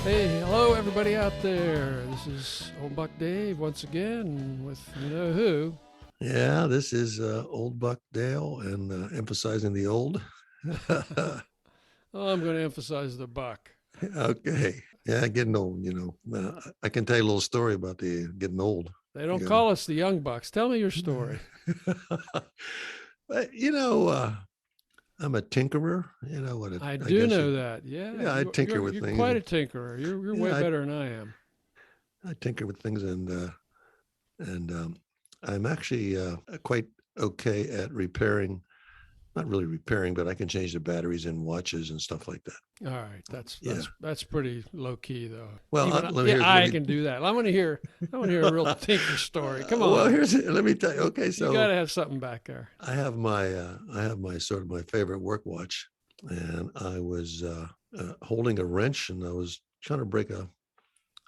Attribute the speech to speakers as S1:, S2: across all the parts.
S1: Hey, hello everybody out there. This is Old Buck Dave once again with you know who.
S2: Yeah, this is Old Buck Dale and emphasizing the old.
S1: I'm going to emphasize the buck.
S2: Okay. Yeah, getting old, I can tell you a little story about the getting old.
S1: They don't
S2: You
S1: call us the young bucks. Tell me your story.
S2: But, I'm a tinkerer. You know what?
S1: I
S2: I
S1: do
S2: guess
S1: know that. Yeah,
S2: yeah, I
S1: you,
S2: tinker
S1: you're
S2: with
S1: you're
S2: things.
S1: quite a tinkerer. You're way
S2: Yeah,
S1: better than I am.
S2: I tinker with things, and I'm actually quite okay at repairing. Not really repairing, but I can change the batteries in watches and stuff like that.
S1: All right, that's
S2: Yeah.
S1: that's that's pretty low key though.
S2: Well,
S1: Even
S2: let me
S1: yeah,
S2: here's let
S1: I
S2: me
S1: can do that. I want to hear a real tinker story. Come
S2: well,
S1: on,
S2: let me tell you. Okay,
S1: you got
S2: so
S1: to have something back there.
S2: I have my sort of my favorite work watch, and I was holding a wrench, and I was trying to break a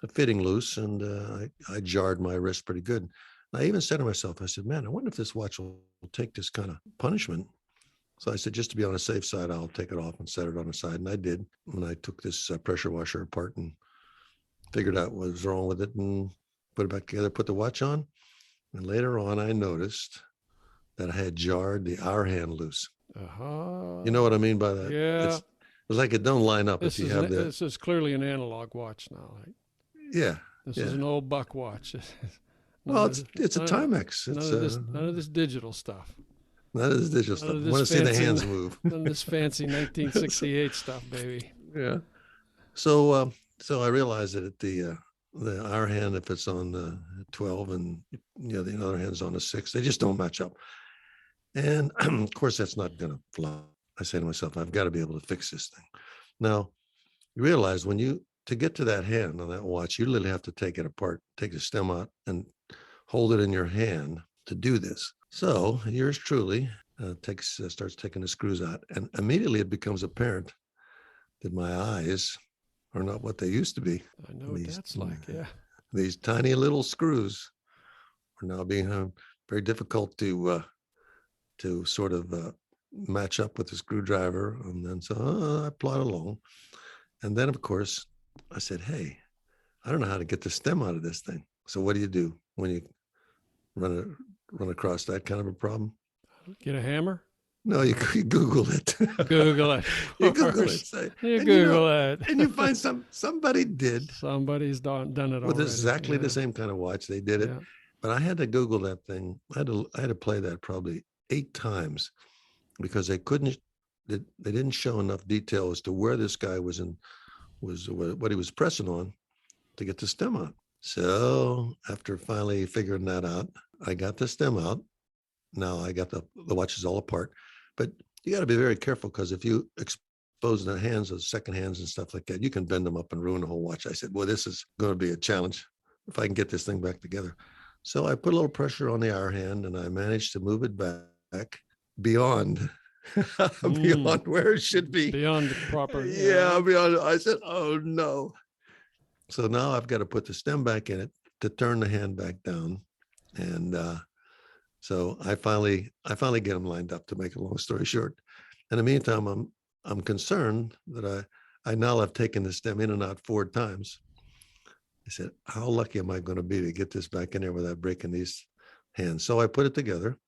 S2: fitting loose, and I jarred my wrist pretty good. And I even said to myself, I said, "Man, I wonder if this watch will take this kind of punishment." So I said, just to be on the safe side, I'll take it off and set it on the side, and I did. When I took this pressure washer apart and figured out what was wrong with it, and put it back together, put the watch on, and later on, I noticed that I had jarred the hour hand loose. You know
S1: Uh-huh.
S2: what I mean by that?
S1: Yeah.
S2: It's like it don't line up if
S1: This
S2: you
S1: is
S2: have the
S1: this is clearly an analog watch now. Right?
S2: yeah,
S1: This is
S2: yeah.
S1: an old buck watch.
S2: Well,
S1: none of
S2: it's a
S1: none,
S2: Timex. It's
S1: none of this digital stuff.
S2: not as digital
S1: None
S2: stuff.
S1: of
S2: I
S1: this
S2: want to see the
S1: fancy
S2: hands move.
S1: none of this fancy
S2: So,
S1: 1968 stuff, baby.
S2: yeah. So I realized that the hour hand, if it's on the 12 and the other hand's on the 6, they just don't match up. And of course, that's not going to fly. I say to myself, I've got to be able to fix this thing. Now, you realize to get to that hand on that watch, you literally have to take it apart, take the stem out, and hold it in your hand to do this. So yours truly starts taking the screws out, and immediately it becomes apparent that my eyes are not what they used to be.
S1: I know what
S2: These
S1: that's like. Yeah.
S2: these tiny little screws are now being very difficult to sort of match up with the screwdriver, and then so I plod along, and then of course I said, "Hey, I don't know how to get the stem out of this thing." So what do you do when you run run across that kind of a problem?
S1: Get a hammer.
S2: No, you Google it.
S1: Google it,
S2: You
S1: of
S2: Google it,
S1: course.
S2: say,
S1: You
S2: and you know,
S1: Google it.
S2: and you find somebody did
S1: Somebody's done it
S2: with
S1: already.
S2: exactly the
S1: Yeah.
S2: same kind of watch. They did it,
S1: Yeah.
S2: but I had to Google that thing. I had to play that probably 8 times because they didn't show enough detail as to where this guy was what he was pressing on to get the stem out. So after finally figuring that out, I got the stem out. Now I got the watches all apart, but you got to be very careful because if you expose the hands of second hands and stuff like that, you can bend them up and ruin the whole watch. I said, well, this is going to be a challenge if I can get this thing back together. So I put a little pressure on the hour hand and I managed to move it back beyond beyond where it should be.
S1: Beyond the proper.
S2: Yeah, beyond. I said, oh no. So now I've got to put the stem back in it to turn the hand back down, and so I finally get them lined up. To make a long story short, in the meantime, I'm concerned that I now have taken the stem in and out 4 times. I said, how lucky am I going to be to get this back in there without breaking these hands? So I put it together.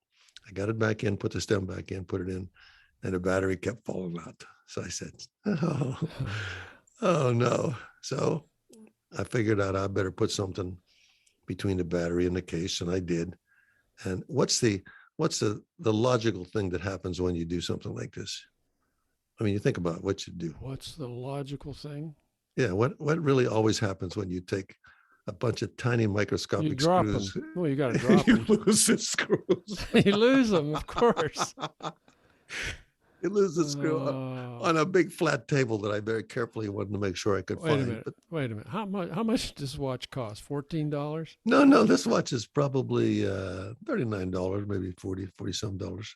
S2: I got it back in, put the stem back in, put it in, and the battery kept falling out. So I said, oh no. So I figured out I better put something between the battery and the case, and I did. And what's the logical thing that happens when you do something like this? I mean, you think about what you do.
S1: What's the logical thing?
S2: Yeah, what really always happens when you take a bunch of tiny
S1: You
S2: microscopic
S1: drop them.
S2: screws?
S1: Well, you got to drop
S2: You
S1: them.
S2: lose the screws.
S1: You lose them, of course.
S2: You lose the screw
S1: Uh,
S2: on a big flat table that I very carefully wanted to make sure I could
S1: wait a
S2: find.
S1: minute.
S2: But
S1: Wait a minute. How much does this watch cost? $14?
S2: no, this watch is probably $39, maybe 40 some dollars.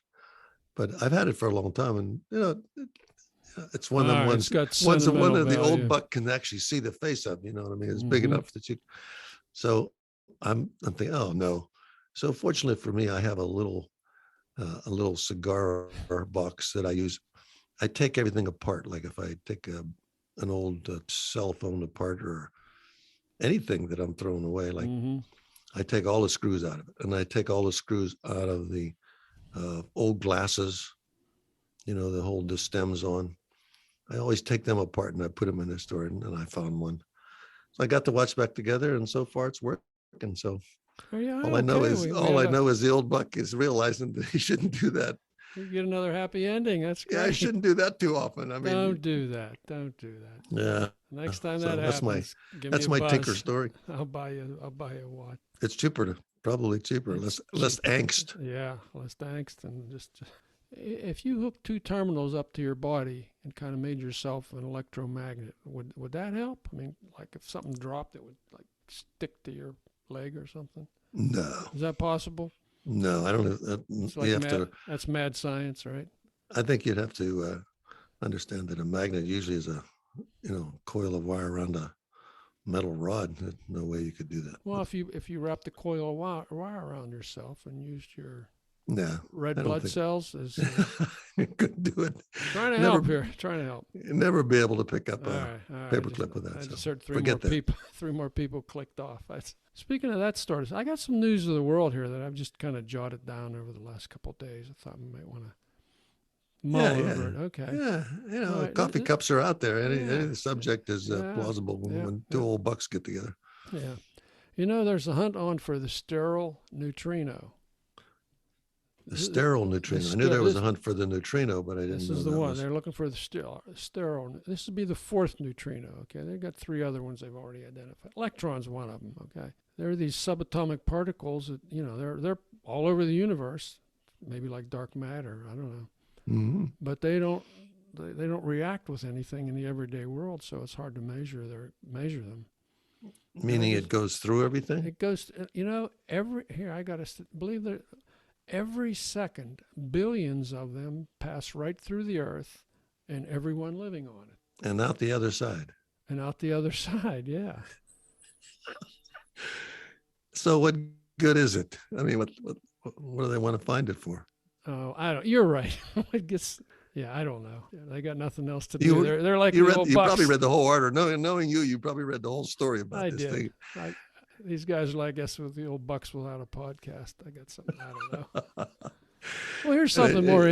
S2: But I've had it for a long time, and it's one
S1: All
S2: of them
S1: right, it's got
S2: ones that one
S1: sentimental
S2: of the old
S1: value.
S2: buck can actually see the face of. You know what I mean? It's big
S1: Mm-hmm.
S2: enough that you. So I'm thinking, oh no. So fortunately for me, I have a little cigar box that I use. I take everything apart. Like if I take an old cell phone apart or anything that I'm throwing away. Like I take all the screws out of it, and I take all the screws out of the old glasses, that hold the stems on. I always take them apart and I put them in the store, and I found one. So I got the watch back together, and so far it's working. So all I know is the old buck is realizing that he shouldn't do that.
S1: You get another happy ending. That's great.
S2: Yeah, I shouldn't do that too often. I mean,
S1: don't do that. Don't do that.
S2: Yeah.
S1: Next time that happens,
S2: that's my tinker story.
S1: I'll buy you a watch.
S2: It's probably cheaper, less angst.
S1: Yeah, less angst, and just if you hook two terminals up to your body and kind of made yourself an electromagnet, would that help? I mean, like if something dropped, it would like stick to your leg or something.
S2: No.
S1: Is that possible?
S2: No, I don't know.
S1: That's mad science, right?
S2: I think you'd have to understand that a magnet usually is a coil of wire around a metal rod. There's no way you could do that.
S1: Well, if you wrapped the coil of wire around yourself and used your red blood cells,
S2: you couldn't do it.
S1: Trying to help here. Trying to help.
S2: You'd never be able to pick up a paperclip with that.
S1: I just heard three more people clicked off. Speaking of that story, I got some news of the world here that I've just kind of jotted down over the last couple of days. I thought we might want to mull over it. Okay.
S2: Yeah, coffee cups are out there. Any subject is plausible when two old bucks get together.
S1: Yeah. There's a hunt on for the sterile neutrino.
S2: The sterile neutrino. I knew there was a hunt for the neutrino, but I didn't know
S1: this is the one. They're looking for the sterile. This would be the fourth neutrino. Okay, they've got three other ones they've already identified. Electron's one of them. Okay, there are these subatomic particles that they're all over the universe, maybe like dark matter. I don't know, but they don't react with anything in the everyday world, so it's hard to measure them.
S2: Meaning it goes through everything.
S1: It goes. I got to believe that. Every second, billions of them pass right through the earth and everyone living on it.
S2: And out the other side.
S1: Yeah.
S2: So what good is it? I mean, what do they want to find it for?
S1: Oh, you're right. I don't know. They got nothing else to do. They're like
S2: you probably read the whole article. Knowing you probably read the whole story about this thing.
S1: These guys are like, I guess, with the old bucks without a podcast. I got something. I don't know. Well, here's something more.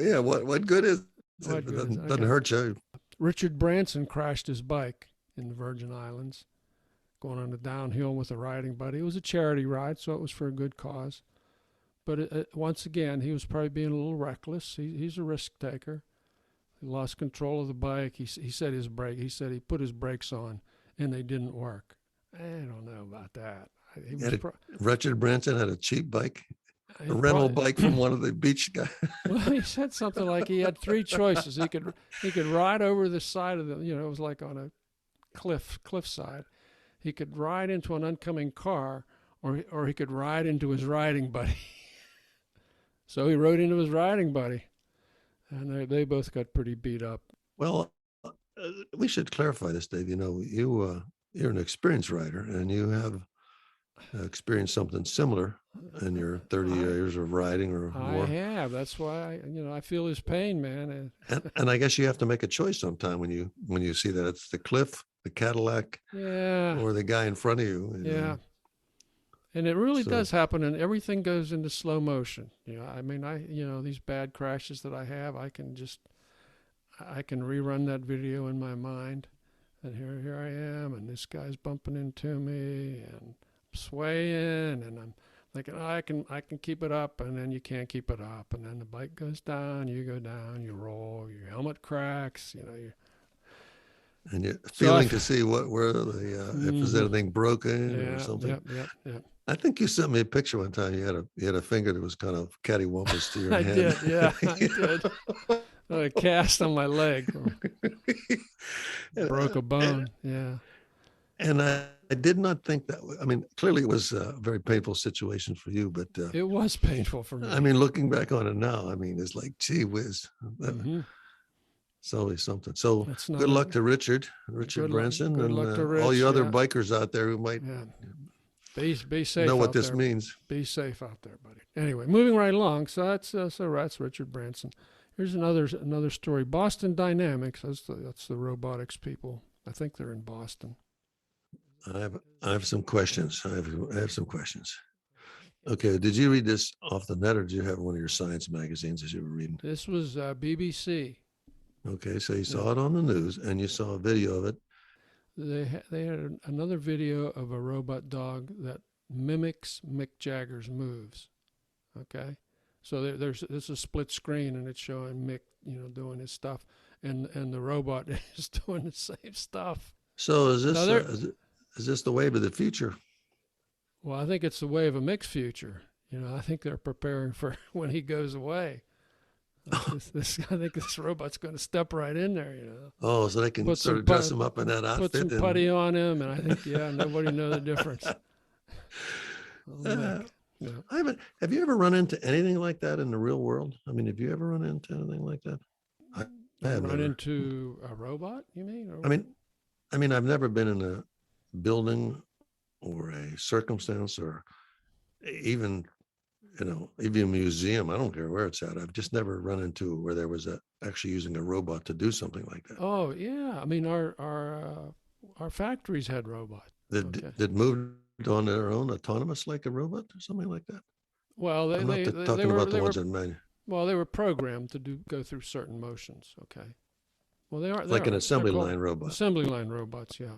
S2: Yeah. What good is it? Doesn't hurt you.
S1: Richard Branson crashed his bike in the Virgin Islands, going on a downhill with a riding buddy. It was a charity ride, so it was for a good cause. But once again, he was probably being a little reckless. He's a risk taker. He lost control of the bike. He said he put his brakes on, and they didn't work. I don't know about that.
S2: Richard Branson had a cheap bike, a rental bike from one of the beach guys.
S1: Well, he said something like he had three choices. He could ride over the side of it was like on a cliffside. He could ride into an oncoming car, or he could ride into his riding buddy. So he rode into his riding buddy, and they both got pretty beat up.
S2: Well, we should clarify this, Dave. You're an experienced rider, and you have experienced something similar in your 30 years of riding or more.
S1: I have. That's why I feel his pain, man.
S2: And I guess you have to make a choice sometime when you see that it's the cliff, the Cadillac, or the guy in front of you.
S1: Yeah. And it really does happen, and everything goes into slow motion. These bad crashes that I have, I can rerun that video in my mind. And here I am, and this guy's bumping into me, and I'm swaying, and I'm thinking, I can keep it up, and then you can't keep it up, and then the bike goes down, you go down, you roll, your helmet cracks,
S2: and you're feeling to see where if there's anything broken or something.
S1: Yep.
S2: I think you sent me a picture one time. You had a finger that was kind of cattywampus to your hand.
S1: I did. A cast on my leg. Broke a bone.
S2: And I did not think that. I mean, clearly it was a very painful situation for you, but
S1: it was painful for me.
S2: I mean, looking back on it now, I mean, it's like, gee whiz. It's always something. So good luck to Richard Branson, and all you other bikers out there who might
S1: be safe.
S2: Know what this means.
S1: Be safe out there, buddy. Anyway, moving right along. So that's Richard Branson. Here's another story. Boston Dynamics. That's the robotics people. I think they're in Boston.
S2: I have some questions. I have some questions. Okay, did you read this off the net, or did you have one of your science magazines as you were reading?
S1: This was BBC.
S2: Okay, so you
S1: Yeah.
S2: saw it on the news, and you saw a video of it.
S1: They had another video of a robot dog that mimics Mick Jagger's moves. Okay, so there's a split screen and it's showing Mick, doing his stuff, and the robot is doing the same stuff.
S2: So is this the wave of the future?
S1: Well, I think it's the wave of Mick's future. I think they're preparing for when he goes away. I think this robot's going to step right in there.
S2: Oh, so they can sort of dress him up in that outfit.
S1: Put some putty on him, and I think nobody know the difference.
S2: Yeah. Have you ever run into anything like that in the real world? I mean, have you ever run into anything like that? I have
S1: run into a robot, you mean?
S2: I mean, I've never been in a building or a circumstance or even a museum. I don't care where it's at. I've just never run into where there was actually using a robot to do something like that.
S1: Oh yeah, I mean our factories had robots
S2: that moved on their own, autonomous, like a robot or something like that.
S1: Well,
S2: I'm not talking about the ones that made.
S1: Well, they were programmed to go through certain motions. Okay. Well, they are
S2: like an assembly line robot.
S1: Assembly line robots, yeah.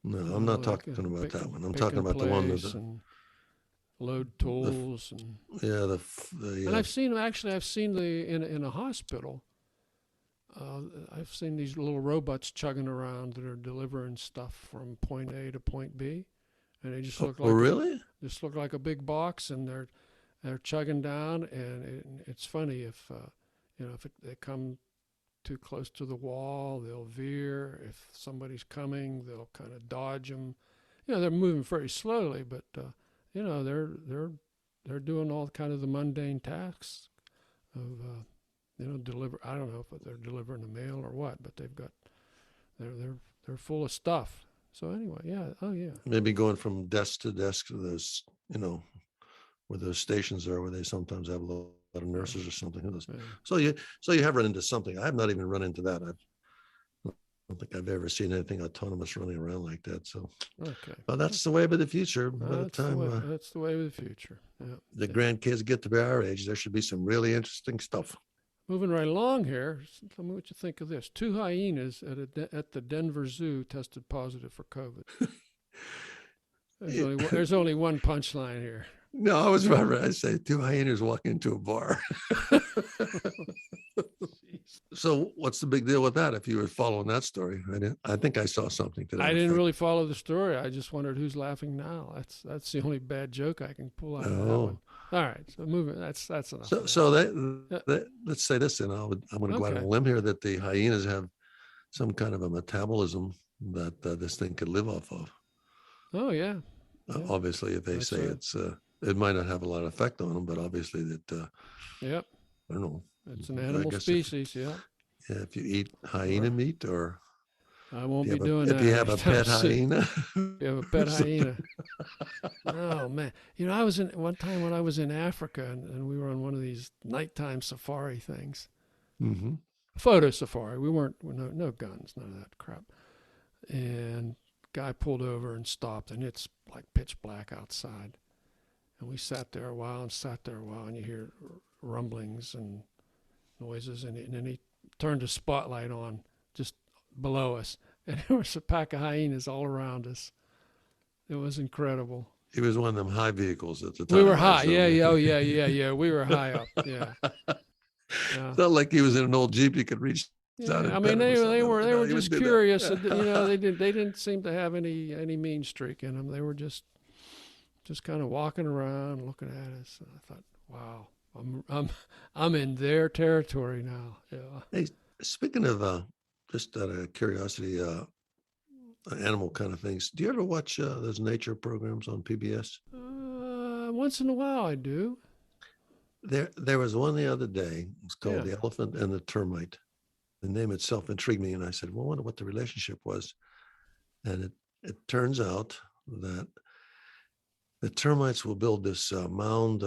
S2: No, I'm not talking about that one. I'm talking about the one that
S1: load tools and
S2: and
S1: I've seen in a hospital. I've seen these little robots chugging around that are delivering stuff from point A to point B, and they just look like just look like a big box, and they're chugging down, and it's funny if they come too close to the wall, they'll veer. If somebody's coming, they'll kind of dodge them. They're moving very slowly, but they're doing all kind of the mundane tasks of deliver. I don't know if they're delivering the mail or what, but they're full of stuff. So anyway,
S2: maybe going from desk to desk to those, where those stations are, where they sometimes have a lot of nurses or something. Yeah. So you have run into something. I have not even run into that. I don't think I've ever seen anything autonomous running around like that. So, well, that's the wave of the future. By the time
S1: that's the wave of the future. Yeah.
S2: The grandkids get to be our age, there should be some really interesting stuff.
S1: Moving right along here, tell me what you think of this. 2 hyenas at the Denver Zoo tested positive for COVID. There's only one punchline here.
S2: No, I was about to say 2 hyenas walking into a bar. So what's the big deal with that? If you were following that story, I think I saw something today.
S1: I didn't really follow the story. I just wondered who's laughing now. That's the only bad joke I can pull out of that one. All right, so moving. That's enough.
S2: So let's say this, and I'm going to go out on a limb here that the hyenas have some kind of a metabolism that this thing could live off of.
S1: Oh yeah.
S2: Obviously, if they say it might not have a lot of effect on them, but obviously that.
S1: Yep.
S2: I don't know.
S1: It's an animal species.
S2: If you eat hyena meat, or
S1: I won't be doing that.
S2: If you have a pet hyena.
S1: You have a pet hyena. Oh man! I was one time when I was in Africa, and we were on one of these nighttime safari things.
S2: Mm-hmm.
S1: Photo safari. We weren't no guns, none of that crap. And guy pulled over and stopped, and it's like pitch black outside. And we sat there a while, and you hear rumblings and noises, and then he turned a spotlight on just below us, and there was a pack of hyenas all around us. It was incredible.
S2: He was one of them high vehicles at the time.
S1: We were high, yeah. We were high up, yeah.
S2: It's not like he was in an old Jeep. He could reach.
S1: Yeah, I mean, they were just curious. They didn't seem to have any mean streak in them. They were just kind of walking around, looking at us. And I thought, wow, I'm in their territory now. Yeah.
S2: Hey, speaking of just out of curiosity, animal kind of things, do you ever watch those nature programs on PBS?
S1: Once in a while, I do.
S2: There was one the other day. It's called The Elephant and the Termite. The name itself intrigued me, and I said, well, I wonder what the relationship was. And it turns out that the termites will build this mound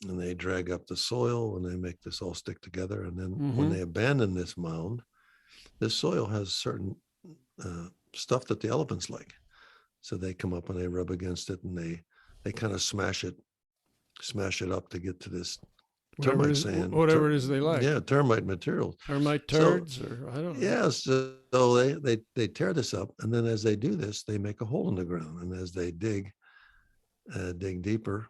S2: and they drag up the soil and they make this all stick together. And then when
S1: Mm-hmm.
S2: they abandon this mound, this soil has certain stuff that the elephants like. So they come up and they rub against it, and they kind of smash it up to get to this termite sand.
S1: Whatever it is they like.
S2: Yeah, termite material.
S1: Termite turds, or I don't know.
S2: Yeah, so they tear this up, and then as they do this, they make a hole in the ground, and as they dig deeper,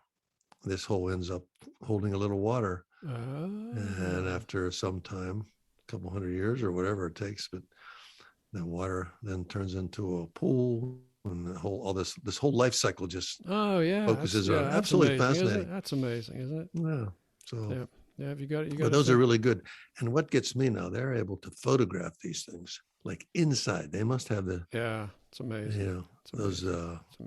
S2: this hole ends up holding a little water. And after some time, a couple 100 years or whatever it takes, but the water then turns into a pool, and this whole life cycle just focuses on. Absolutely
S1: amazing,
S2: fascinating.
S1: That's amazing, isn't it?
S2: Yeah. So
S1: yeah. You got.
S2: But those are really good. And what gets me now, they're able to photograph these things like inside. They must have the
S1: it's amazing.
S2: You know, those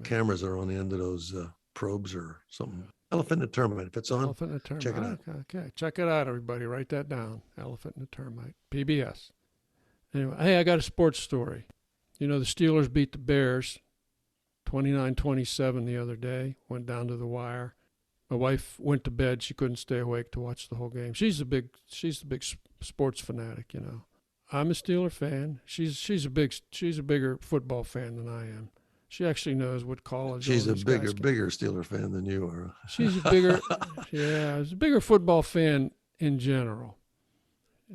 S2: cameras are on the end of those probes or something. Elephant and a termite. If it's on,
S1: Elephant and a termite.
S2: Check it out.
S1: Okay, check it out, everybody. Write that down. Elephant and a termite. PBS. Anyway, hey, I got a sports story. You know, the Steelers beat the Bears 29-27 the other day, went down to the wire. My wife went to bed. She couldn't stay awake to watch the whole game. She's a big sports fanatic, you know. I'm a Steeler fan. She's a bigger football fan than I am. She actually knows what college.
S2: She's a bigger Steeler fan than you are.
S1: She's a bigger football fan in general.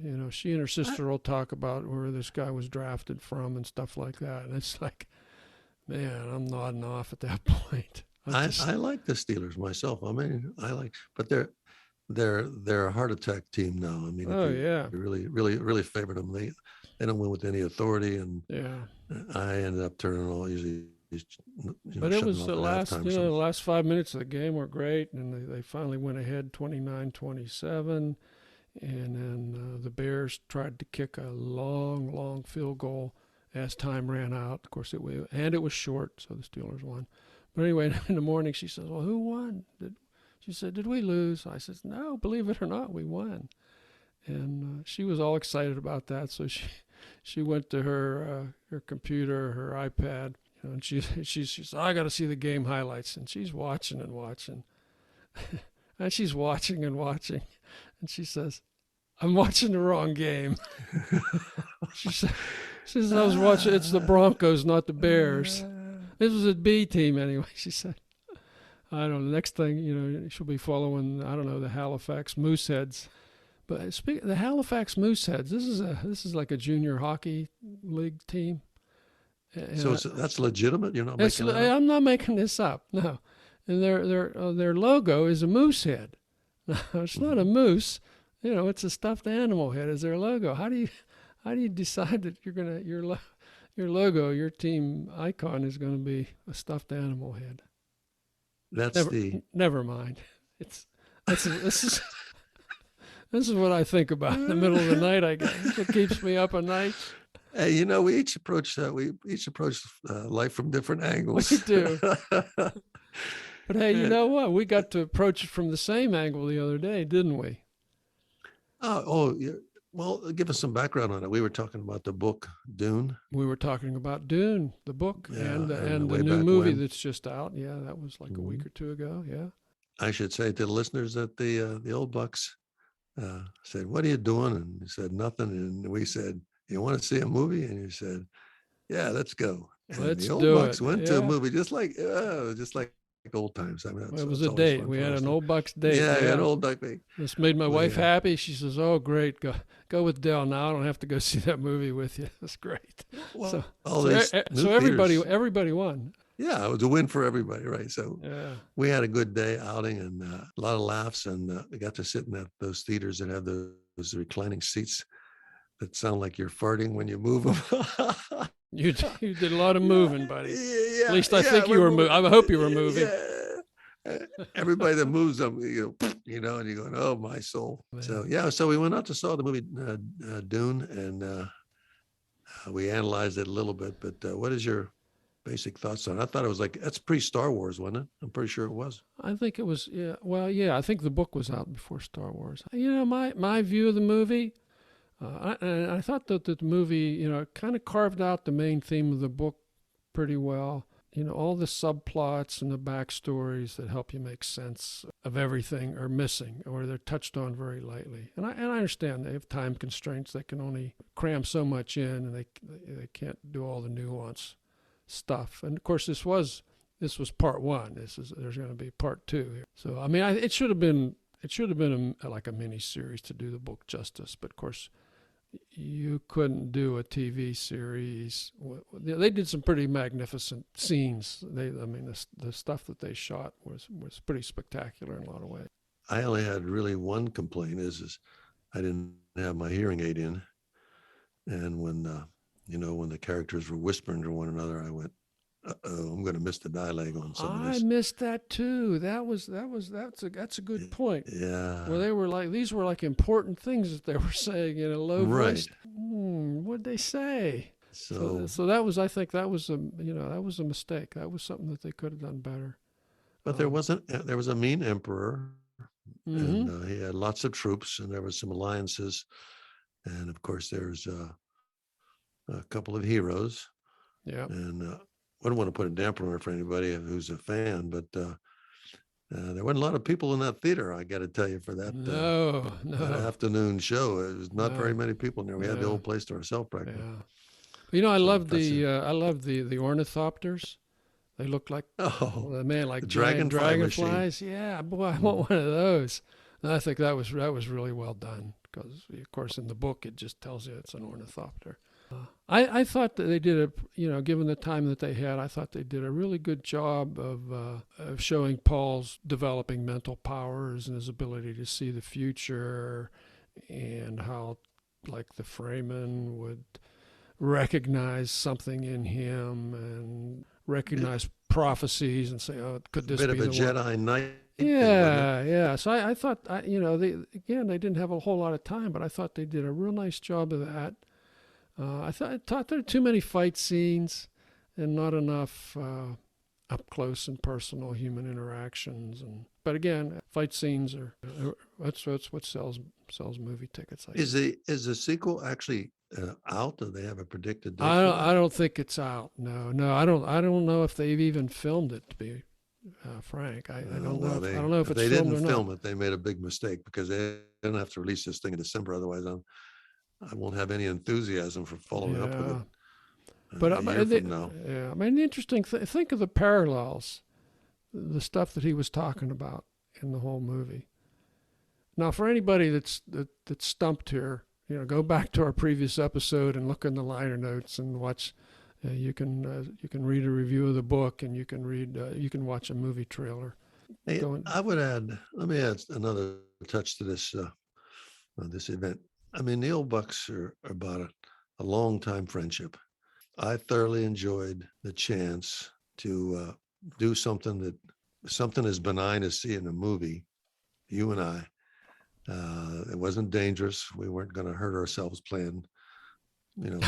S1: You know, she and her sister will talk about where this guy was drafted from and stuff like that. And it's like, man, I'm nodding off at that point.
S2: I like the Steelers myself. I mean, but they're a heart attack team now. I mean, really favored them. They don't win with any authority, and I ended up turning all usually.
S1: But it was the last 5 minutes of the game were great, and they finally went ahead 29-27. And then the Bears tried to kick a long field goal as time ran out. Of course, it was short, so the Steelers won. But anyway, in the morning, she says, well, who won? She said, did we lose? I said, no, believe it or not, we won. And she was all excited about that, so she went to her computer, her iPad, and she said, I got to see the game highlights. And she's watching and watching. And she's watching and watching. And she says, I'm watching the wrong game. She says, I was watching, it's the Broncos, not the Bears. This was a B team anyway, she said. I don't know, next thing, you know, she'll be following, I don't know, the Halifax Mooseheads. But speaking of the Halifax Mooseheads, this is like a junior hockey league team.
S2: So that's legitimate? You're not making it up?
S1: I'm not making this up, no. And their logo is a moose head. No, it's not a moose. You know, it's a stuffed animal head as their logo. How do you decide that your logo, your team icon is going to be a stuffed animal head? Never mind. This is what I think about in the middle of the night. I guess it keeps me up at night.
S2: Hey, you know, we each approach life from different angles.
S1: We do. But hey, you know what? We got to approach it from the same angle the other day, didn't we?
S2: Oh, yeah. Well, give us some background on it. We were talking about the book Dune.
S1: We were talking about Dune, the book, and the new movie that's just out. Yeah, that was like a week or two ago. Yeah.
S2: I should say to the listeners that the old bucks said, "What are you doing?" And he said, "Nothing." And we said, "You want to see a movie?" And he said, "Yeah, let's go." And the old bucks went to a movie just like old times. I mean,
S1: it was a date. We had an old bucks date.
S2: Yeah, an old buck date.
S1: This made my wife happy. She says, "Oh, great, go with Dell now. I don't have to go see that movie with you." That's great.
S2: Well,
S1: so everybody won.
S2: Yeah, it was a win for everybody, right? So we had a good day outing and a lot of laughs, and we got to sit in those theaters that have those reclining seats that sound like you're farting when you move them.
S1: You did a lot of moving, buddy.
S2: Yeah,
S1: at least I think you were moving. I hope you were moving.
S2: Yeah. Everybody that moves them, and you're going, oh, my soul. Man. So we went out to saw the movie Dune, and we analyzed it a little bit. But what is your basic thoughts on it? I thought it was that's pre-Star Wars, wasn't it? I'm pretty sure it was.
S1: I think it was, yeah. Well, yeah, I think the book was out before Star Wars. You know, my view of the movie, I thought that the movie, kind of carved out the main theme of the book pretty well. all the subplots and the backstories that help you make sense of everything are missing, or they're touched on very lightly. And I understand they have time constraints; they can only cram so much in, and they can't do all the nuance stuff. And of course, this was part one. There's going to be part two here. So I mean, it should have been like a mini series to do the book justice. But of course, you couldn't do a TV series. They did some pretty magnificent scenes. The stuff that they shot was pretty spectacular in a lot of ways.
S2: I only had really one complaint is I didn't have my hearing aid in, and when when the characters were whispering to one another, I went, "Uh-oh, I'm going to miss the dialogue on some of this."
S1: I missed that too. That's a good point.
S2: Yeah.
S1: Where they were like, these were like important things that they were saying in a low voice. What'd they say? So that was, I think that was a mistake. That was something that they could have done better.
S2: But there was a mean emperor,
S1: mm-hmm.
S2: and he had lots of troops, and there was some alliances, and of course there's a couple of heroes.
S1: Yeah.
S2: And I don't want to put a damper on it for anybody who's a fan, but there weren't a lot of people in that theater, I got to tell you, for that, that afternoon show. It was not very many people in there. We had the whole place to ourselves practically.
S1: Yeah. I loved the ornithopters. They looked like dragonflies. Yeah, boy, I want one of those. And I think that was really well done, because of course in the book it just tells you it's an ornithopter. I thought that they did given the time that they had, I thought they did a really good job of showing Paul's developing mental powers and his ability to see the future, and how, like, the Fremen would recognize something in him and recognize prophecies and say, "Oh, could this be the one?"
S2: A bit of a Jedi Knight.
S1: Yeah. So I thought, they didn't have a whole lot of time, but I thought they did a real nice job of that. I thought there were too many fight scenes and not enough up close and personal human interactions. But again, fight scenes that's what sells movie tickets.
S2: Is the sequel actually out? Do they have a predicted date?
S1: I don't think it's out. No, I don't know if they've even filmed it, to be frank. I don't know. I don't know if it's
S2: they
S1: filmed
S2: didn't
S1: or not.
S2: film it. They made a big mistake, because they didn't have to release this thing in December. Otherwise, I won't have any enthusiasm for following up with it.
S1: But the interesting think of the parallels, the stuff that he was talking about in the whole movie. Now, for anybody that's stumped here, go back to our previous episode and look in the liner notes and watch. You can read a review of the book, and you can watch a movie trailer.
S2: Hey, let me add another touch to this event. I mean, the old Bucks are about a long time friendship. I thoroughly enjoyed the chance to do something as benign as seeing a movie, you and I. It wasn't dangerous. We weren't going to hurt ourselves playing,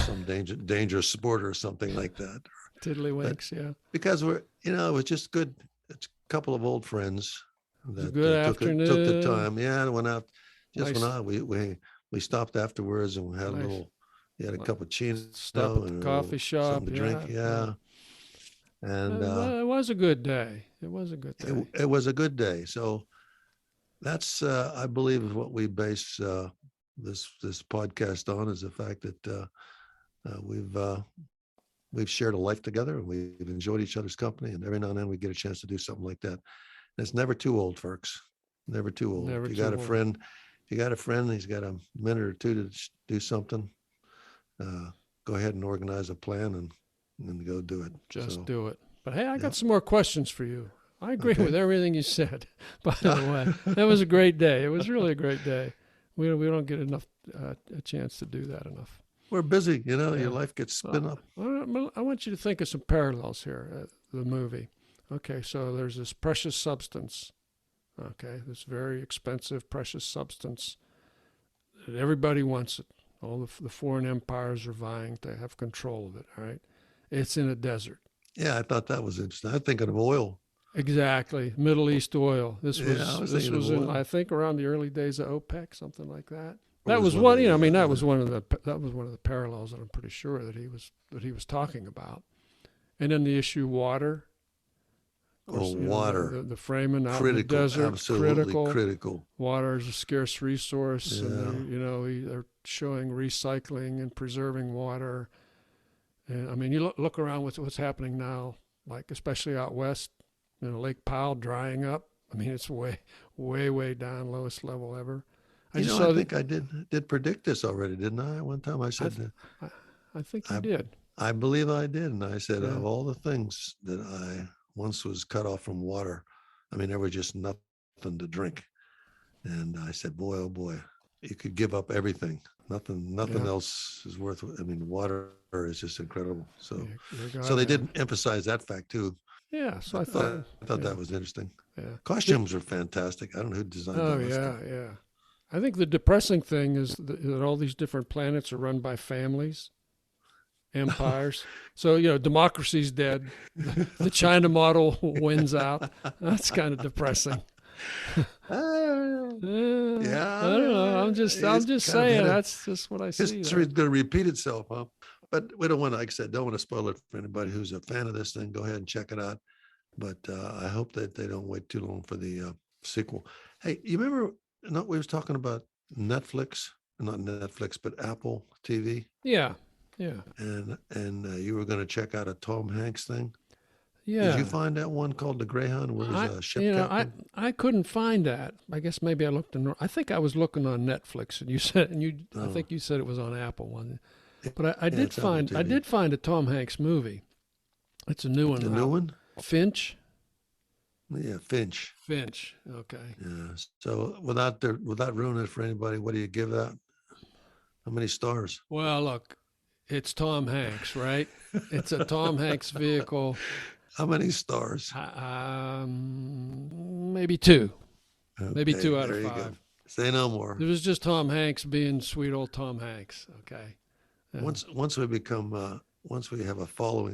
S2: some dangerous sport or something like that.
S1: Tiddlywinks, yeah.
S2: Because it was just good. It's a couple of old friends that took the time. Yeah, and went out. Just nice. Went out. We stopped afterwards and we had a cappuccino.
S1: Stop at the coffee shop.
S2: Something to drink. Yeah. And
S1: it was a good day. It was a good day.
S2: It was a good day. So that's, I believe, is what we base this podcast on, is the fact that we've shared a life together, and we've enjoyed each other's company, and every now and then we get a chance to do something like that. And it's never too old, folks. Never too old. If you got a friend, he's got a minute or two to do something, go ahead and organize a plan and go do it.
S1: Just do it. But hey, I got some more questions for you. I agree with everything you said, by the way. That was a great day. It was really a great day. We don't get enough a chance to do that enough.
S2: We're busy, your life gets spin up.
S1: I want you to think of some parallels here, the movie. Okay, so there's this precious substance. Okay, this very expensive, precious substance. Everybody wants it. All the foreign empires are vying to have control of it, all right? It's in a desert.
S2: Yeah, I thought that was interesting. I'm thinking of oil.
S1: Exactly, Middle East oil. This was in, I think, around the early days of OPEC, something like that. That was one. That was one of the parallels that I'm pretty sure that he was talking about. And then the issue water. Of course,
S2: water.
S1: The framing out
S2: Critical,
S1: in the desert,
S2: absolutely critical.
S1: Water is a scarce resource,
S2: Yeah.
S1: and they're showing recycling and preserving water. And I mean, you look around with what's happening now, like especially out west, Lake Powell drying up. I mean, it's way, way, way down, lowest level ever.
S2: I think I did predict this already, didn't I? One time I said
S1: I think you did.
S2: I believe I did, and I said of all the things that I once was cut off from water, I mean, there was just nothing to drink, and I said, boy, oh boy, you could give up everything. Nothing else is worth. I mean, water is just incredible. So, they did emphasize that fact too.
S1: Yeah. So I thought
S2: that was interesting.
S1: Yeah.
S2: Costumes are fantastic. I don't know who designed them.
S1: Oh yeah. I think the depressing thing is that all these different planets are run by families, empires. So, democracy's dead. The China model wins out. That's kind of depressing. I don't know. I'm just saying that's just what I see.
S2: History's going to repeat itself, huh? But we don't want to, like I said, don't want to spoil it for anybody who's a fan of this thing. Go ahead and check it out. But I hope that they don't wait too long for the sequel. Hey, you remember? We was talking about Netflix, not Netflix, but Apple TV.
S1: Yeah.
S2: And you were going to check out a Tom Hanks thing.
S1: Yeah.
S2: Did you find that one called The Greyhound, where he's a ship captain?
S1: I couldn't find that. I guess maybe I looked I think I was looking on Netflix, and I think you said it was on Apple one. But I did find a Tom Hanks movie. It's a new one.
S2: The new one?
S1: Finch.
S2: Yeah, Finch.
S1: Okay.
S2: Yeah. So without ruining it for anybody, what do you give that? How many stars?
S1: Well, look, it's Tom Hanks, right? It's a Tom Hanks vehicle.
S2: How many stars?
S1: Maybe 2. Okay, maybe 2 out of 5. Go.
S2: Say no more.
S1: It was just Tom Hanks being sweet old Tom Hanks. Okay.
S2: Once we become once we have a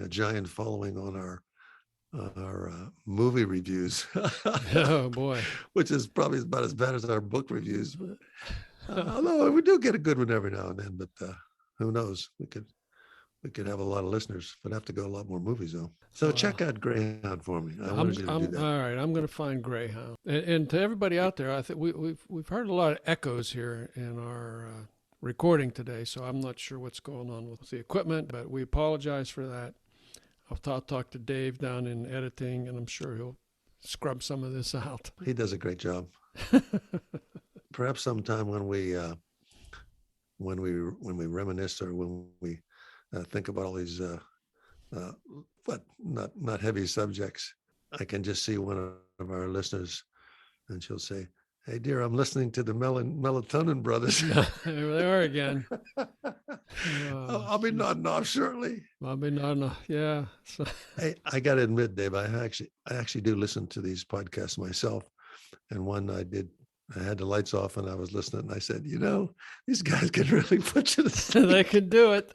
S2: giant following on our movie reviews.
S1: Oh boy.
S2: Which is probably about as bad as our book reviews. Although we do get a good one every now and then, but who knows? We could have a lot of listeners, but have to go a lot more movies though. So check out Greyhound for me. I wanted you to do that.
S1: All right, I'm going to find Greyhound. And to everybody out there, I think we've heard a lot of echoes here in our recording today, so I'm not sure what's going on with the equipment, but we apologize for that. I'll talk to Dave down in editing, and I'm sure he'll scrub some of this out.
S2: He does a great job. Perhaps sometime when we reminisce, or when we think about all these not heavy subjects, I can just see one of our listeners, and she'll say, "Hey, dear, I'm listening to the Melatonin Brothers."
S1: There they are again.
S2: I'll be nodding off shortly.
S1: I'll be nodding off, yeah. So.
S2: Hey, I got to admit, Dave, I actually do listen to these podcasts myself. And one I had the lights off and I was listening, and I said, these guys can really put you to sleep.
S1: They can do it.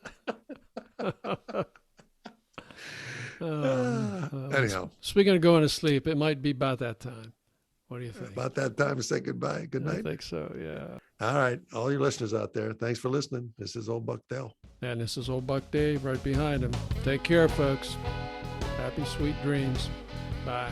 S2: Anyhow.
S1: Speaking of going to sleep, it might be about that time. What do you think?
S2: About that time to say goodbye. Good night.
S1: I think so, yeah.
S2: All right. All your listeners out there, thanks for listening. This is Old Buck Dale.
S1: And this is Old Buck Dave right behind him. Take care, folks. Happy, sweet dreams. Bye.